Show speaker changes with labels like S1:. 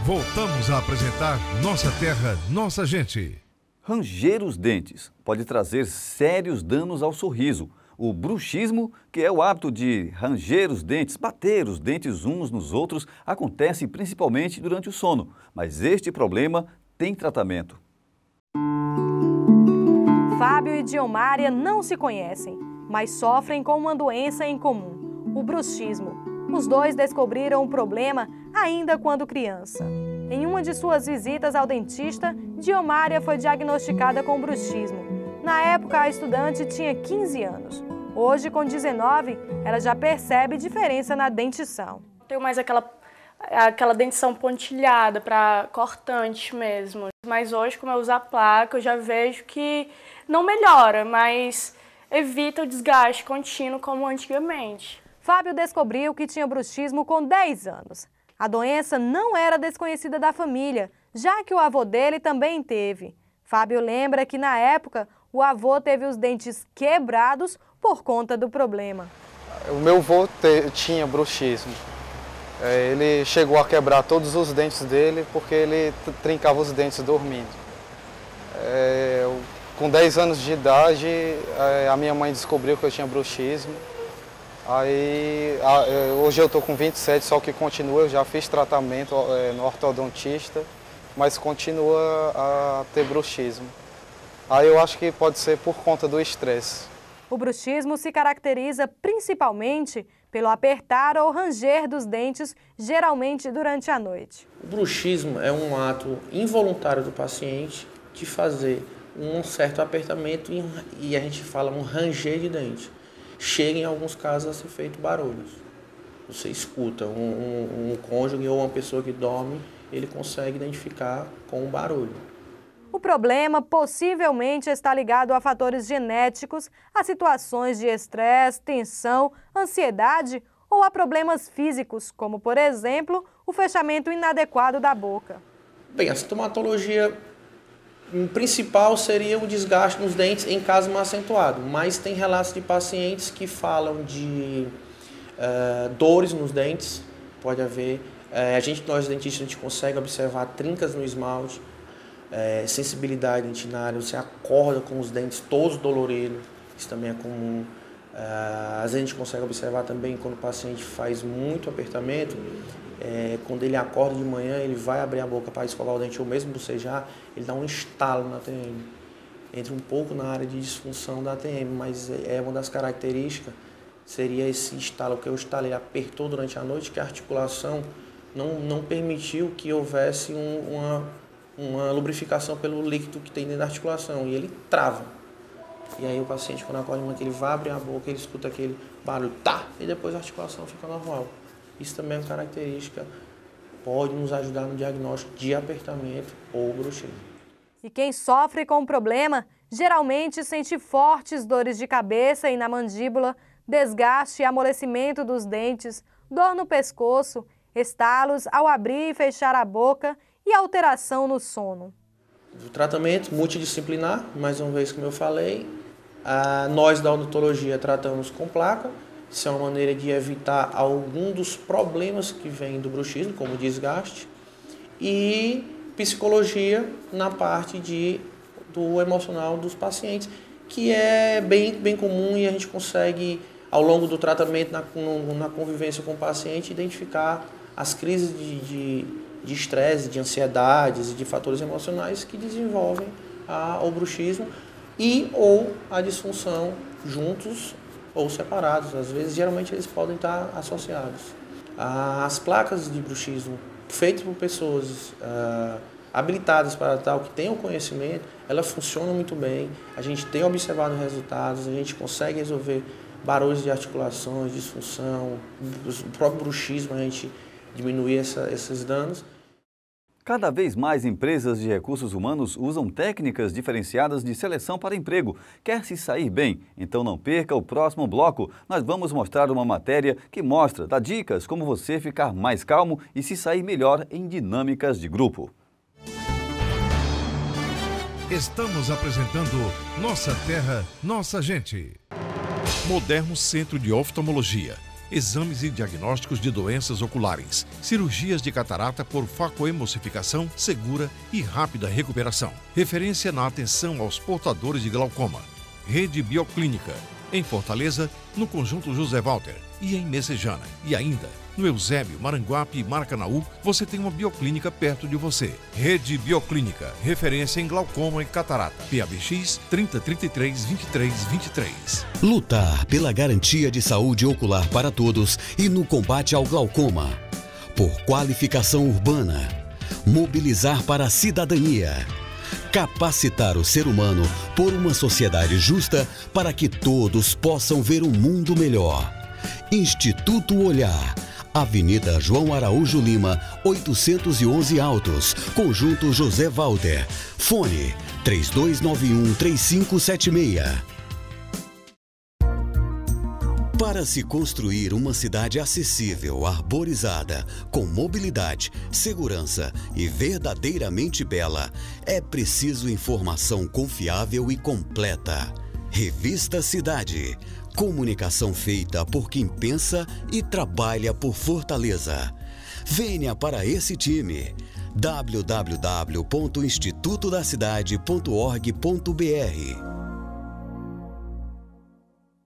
S1: Voltamos a apresentar Nossa Terra, Nossa Gente.
S2: Ranger os dentes pode trazer sérios danos ao sorriso. O bruxismo, que é o hábito de ranger os dentes, bater os dentes uns nos outros, acontece principalmente durante o sono. Mas este problema tem tratamento.
S3: Fábio e Diomária não se conhecem, mas sofrem com uma doença em comum, o bruxismo. Os dois descobriram o problema ainda quando criança. Em uma de suas visitas ao dentista, Diomária foi diagnosticada com bruxismo. Na época, a estudante tinha 15 anos. Hoje, com 19, ela já percebe diferença na dentição.
S4: Tenho mais aquela dentição pontilhada, para cortante mesmo. Mas hoje, como eu uso a placa, eu já vejo que não melhora, mas evita o desgaste contínuo como antigamente.
S3: Fábio descobriu que tinha bruxismo com 10 anos. A doença não era desconhecida da família, já que o avô dele também teve. Fábio lembra que, na época, o avô teve os dentes quebrados por conta do problema.
S5: O meu avô tinha bruxismo. Ele chegou a quebrar todos os dentes dele porque ele trincava os dentes dormindo. Com 10 anos de idade, a minha mãe descobriu que eu tinha bruxismo. Hoje eu estou com 27, só que continua, eu já fiz tratamento no ortodontista, mas continua a ter bruxismo. Aí eu acho que pode ser por conta do estresse.
S3: O bruxismo se caracteriza principalmente pelo apertar ou ranger dos dentes, geralmente durante a noite.
S6: O bruxismo é um ato involuntário do paciente de fazer um certo apertamento e a gente fala um ranger de dente. Chega em alguns casos a ser feito barulhos. Você escuta um cônjuge ou uma pessoa que dorme, ele consegue identificar com o barulho.
S3: O problema possivelmente está ligado a fatores genéticos, a situações de estresse, tensão, ansiedade ou a problemas físicos, como, por exemplo, o fechamento inadequado da boca.
S6: Bem, a sintomatologia principal seria o desgaste nos dentes em caso mais acentuado, mas tem relatos de pacientes que falam de dores nos dentes, pode haver. Nós dentistas, a gente consegue observar trincas no esmalte, sensibilidade dentinária, você acorda com os dentes todos doloridos, isso também é comum. Às vezes a gente consegue observar também quando o paciente faz muito apertamento, quando ele acorda de manhã, ele vai abrir a boca para escovar o dente ou mesmo bocejar, ele dá um estalo na ATM. Entra um pouco na área de disfunção da ATM, mas uma das características seria esse estalo, porque o estalo ele apertou durante a noite, que a articulação não permitiu que houvesse uma lubrificação pelo líquido que tem dentro da articulação, e ele trava. E aí o paciente, quando acorda de manhã, ele vai abrir a boca, ele escuta aquele barulho, e depois a articulação fica normal. Isso também é uma característica, pode nos ajudar no diagnóstico de apertamento ou bruxismo.
S3: E quem sofre com o problema geralmente sente fortes dores de cabeça e na mandíbula, desgaste e amolecimento dos dentes, dor no pescoço, estalos ao abrir e fechar a boca e alteração no sono.
S6: O tratamento multidisciplinar, mais uma vez como eu falei, nós da odontologia tratamos com placa. Isso é uma maneira de evitar algum dos problemas que vêm do bruxismo, como desgaste, e psicologia na parte do emocional dos pacientes, que é bem comum e a gente consegue, ao longo do tratamento, na convivência com o paciente, identificar as crises de estresse, de ansiedades e de fatores emocionais que desenvolvem o bruxismo ou a disfunção juntos ou separados. Às vezes, geralmente, eles podem estar associados. As placas de bruxismo feitas por pessoas habilitadas para tal, que tenham conhecimento, elas funcionam muito bem. A gente tem observado resultados, a gente consegue resolver barulhos de articulações, disfunção, o próprio bruxismo, a gente diminuir esses danos.
S2: Cada vez mais empresas de recursos humanos usam técnicas diferenciadas de seleção para emprego. Quer se sair bem? Então não perca o próximo bloco. Nós vamos mostrar uma matéria que dá dicas como você ficar mais calmo e se sair melhor em dinâmicas de grupo.
S1: Estamos apresentando Nossa Terra, Nossa Gente. Moderno Centro de Oftalmologia. exames e diagnósticos de doenças oculares, cirurgias de catarata por facoemulsificação segura e rápida recuperação. Referência na atenção aos portadores de glaucoma. Rede Bioclínica, em Fortaleza, no Conjunto José Walter e em Messejana. E ainda, no Eusébio, Maranguape e Maracanaú, você tem uma bioclínica perto de você. Rede Bioclínica, referência em glaucoma e catarata. PABX 3033 2323.
S7: Lutar pela garantia de saúde ocular para todos e no combate ao glaucoma. Por qualificação urbana. Mobilizar para a cidadania. Capacitar o ser humano por uma sociedade justa para que todos possam ver um mundo melhor. Instituto Olhar. Avenida João Araújo Lima, 811 Altos, Conjunto José Walter. Fone 3291-3576. Para se construir uma cidade acessível, arborizada, com mobilidade, segurança e verdadeiramente bela, é preciso informação confiável e completa. Revista Cidade. Comunicação feita por quem pensa e trabalha por Fortaleza. Venha para esse time. www.institutodacidade.org.br